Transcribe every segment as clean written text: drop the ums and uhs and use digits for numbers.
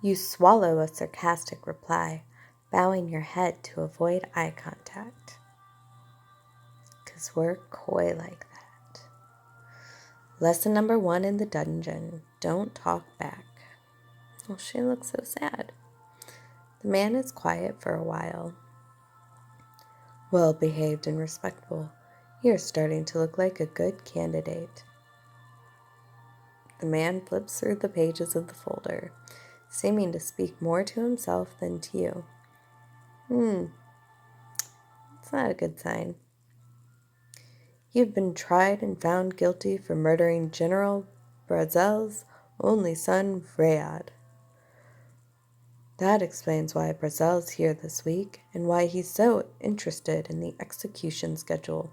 You swallow a sarcastic reply, bowing your head to avoid eye contact. 'Cause we're coy like that. Lesson number 1 in the dungeon: don't talk back. Well, she looks so sad. The man is quiet for a while. Well behaved and respectful. You're starting to look like a good candidate. The man flips through the pages of the folder, seeming to speak more to himself than to you. It's not a good sign. You've been tried and found guilty for murdering General Brazel's only son, Rayad. That explains why Brazel's here this week and why he's so interested in the execution schedule.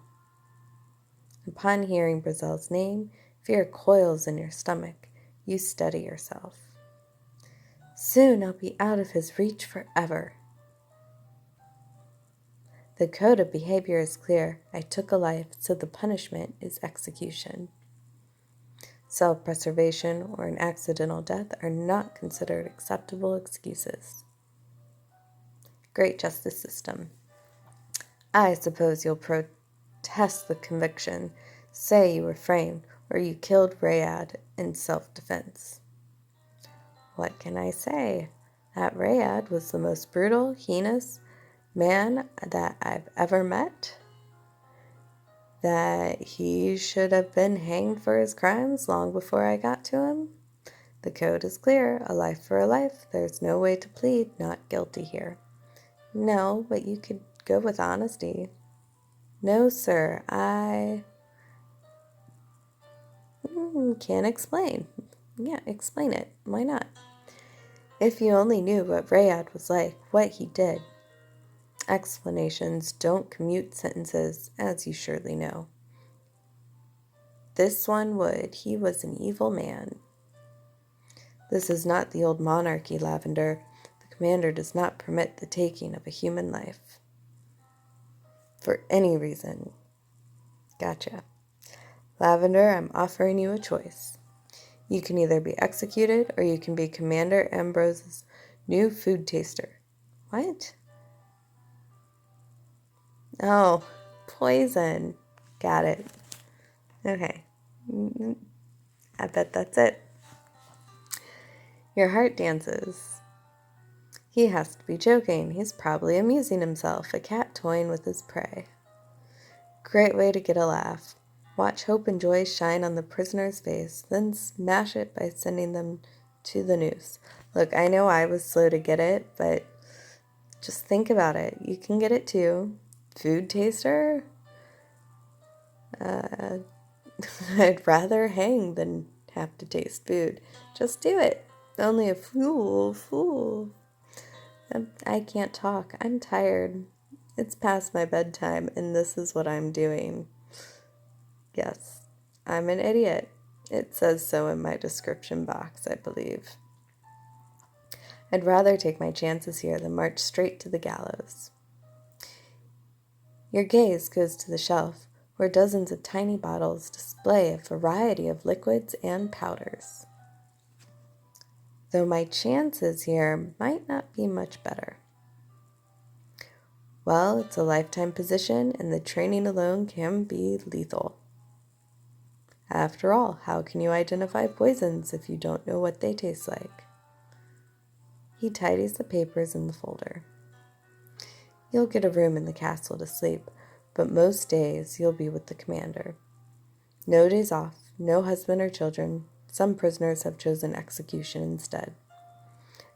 Upon hearing Brazel's name, fear coils in your stomach. You steady yourself. Soon I'll be out of his reach forever. The code of behavior is clear. I took a life, so the punishment is execution. Self-preservation or an accidental death are not considered acceptable excuses. Great justice system. I suppose you'll protest the conviction, say you were framed, or you killed Rayad in self-defense. What can I say? That Rayad was the most brutal, heinous man that I've ever met. That he should have been hanged for his crimes long before I got to him. The code is clear, a life for a life. There's no way to plead not guilty here. No, but you could go with honesty. No, sir, I can't explain. Yeah, explain it. Why not? If you only knew what Rayad was like, what he did. Explanations don't commute sentences, as you surely know. This one would. He was an evil man. This is not the old monarchy, Lavender. The commander does not permit the taking of a human life. For any reason. Gotcha. Lavender, I'm offering you a choice. You can either be executed or you can be Commander Ambrose's new food taster. What? Oh, poison. Got it. Okay. I bet that's it. Your heart dances. He has to be joking. He's probably amusing himself, a cat toying with his prey. Great way to get a laugh. Watch hope and joy shine on the prisoner's face, then smash it by sending them to the noose. Look, I know I was slow to get it, but just think about it. You can get it too. Food taster? I'd rather hang than have to taste food. Just do it. Only a fool. I can't talk. I'm tired. It's past my bedtime, and this is what I'm doing. Yes, I'm an idiot. It says so in my description box, I believe. I'd rather take my chances here than march straight to the gallows. Your gaze goes to the shelf, where dozens of tiny bottles display a variety of liquids and powders. Though my chances here might not be much better. Well, it's a lifetime position, and the training alone can be lethal. After all, how can you identify poisons if you don't know what they taste like? He tidies the papers in the folder. You'll get a room in the castle to sleep, but most days you'll be with the commander. No days off, no husband or children. Some prisoners have chosen execution instead.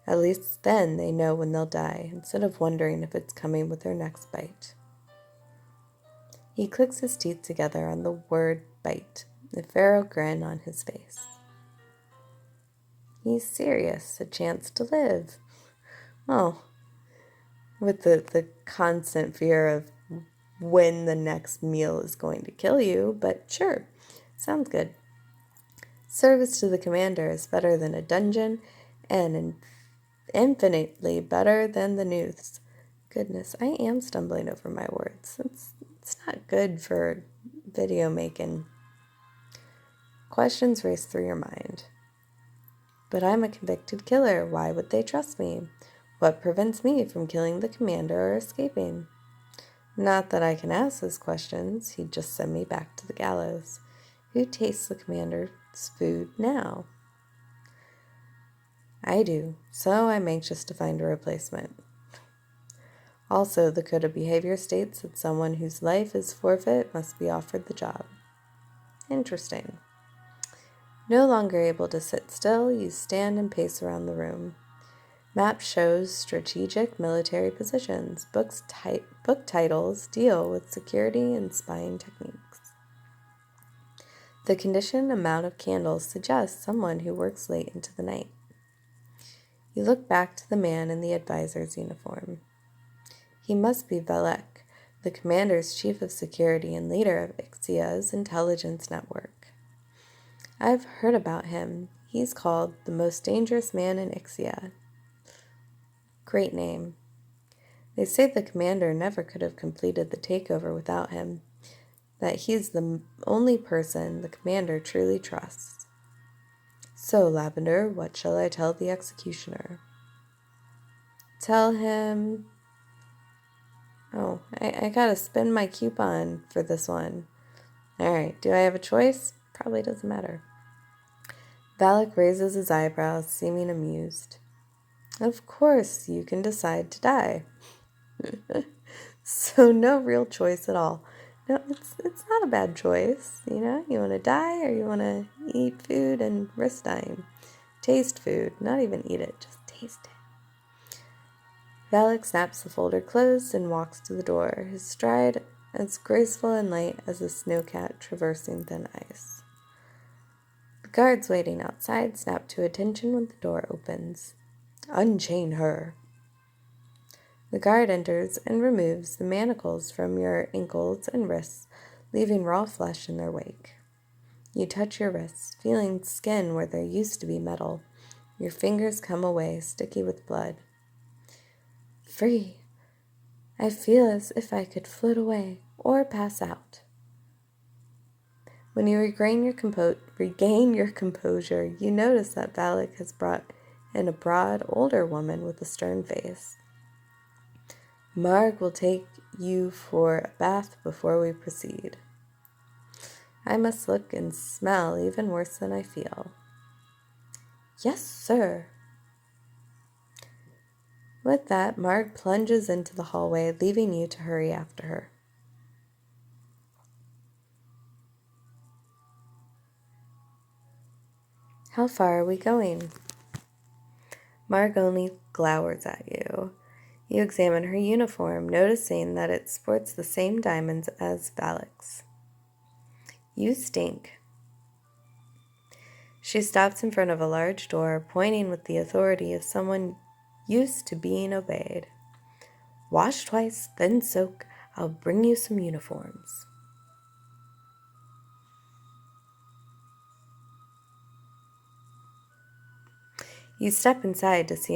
At least then they know when they'll die, instead of wondering if it's coming with their next bite. He clicks his teeth together on the word bite, a pharaoh grin on his face. He's serious, a chance to live. Oh, with the constant fear of when the next meal is going to kill you, but sure, sounds good. Service to the commander is better than a dungeon, and infinitely better than the noose. Goodness, I am stumbling over my words. It's not good for video making. Questions race through your mind. But I'm a convicted killer. Why would they trust me? What prevents me from killing the commander or escaping? Not that I can ask those questions. He'd just send me back to the gallows. Who tastes the commander's food now? I do, so I'm anxious to find a replacement. Also, the Code of Behavior states that someone whose life is forfeit must be offered the job. Interesting. No longer able to sit still, you stand and pace around the room. Map shows strategic military positions. Book titles deal with security and spying techniques. The conditioned amount of candles suggests someone who works late into the night. You look back to the man in the advisor's uniform. He must be Valek, the commander's chief of security and leader of Ixia's intelligence network. I've heard about him. He's called the most dangerous man in Ixia. Great name. They say the commander never could have completed the takeover without him, that he's the only person the commander truly trusts. So, Lavender, what shall I tell the executioner? Tell him... Oh, I gotta spend my coupon for this one. Alright, do I have a choice? Probably doesn't matter. Valak raises his eyebrows, seeming amused. Of course, you can decide to die. So no real choice at all. No, it's not a bad choice, you know? You want to die or you want to eat food and risk dying. Taste food, not even eat it, just taste it. Valak snaps the folder closed and walks to the door, his stride as graceful and light as a snowcat traversing thin ice. The guards waiting outside snap to attention when the door opens. Unchain her. The guard enters and removes the manacles from your ankles and wrists, leaving raw flesh in their wake. You touch your wrists, feeling skin where there used to be metal. Your fingers come away, sticky with blood. Free. I feel as if I could float away or pass out. When you regain your composure, you notice that Valak has brought in a broad, older woman with a stern face. Marg will take you for a bath before we proceed. I must look and smell even worse than I feel. Yes, sir. With that, Marg plunges into the hallway, leaving you to hurry after her. How far are we going? Marg only glowers at you. You examine her uniform, noticing that it sports the same diamonds as Valak's. You stink. She stops in front of a large door, pointing with the authority of someone used to being obeyed. Wash twice, then soak. I'll bring you some uniforms. You step inside to see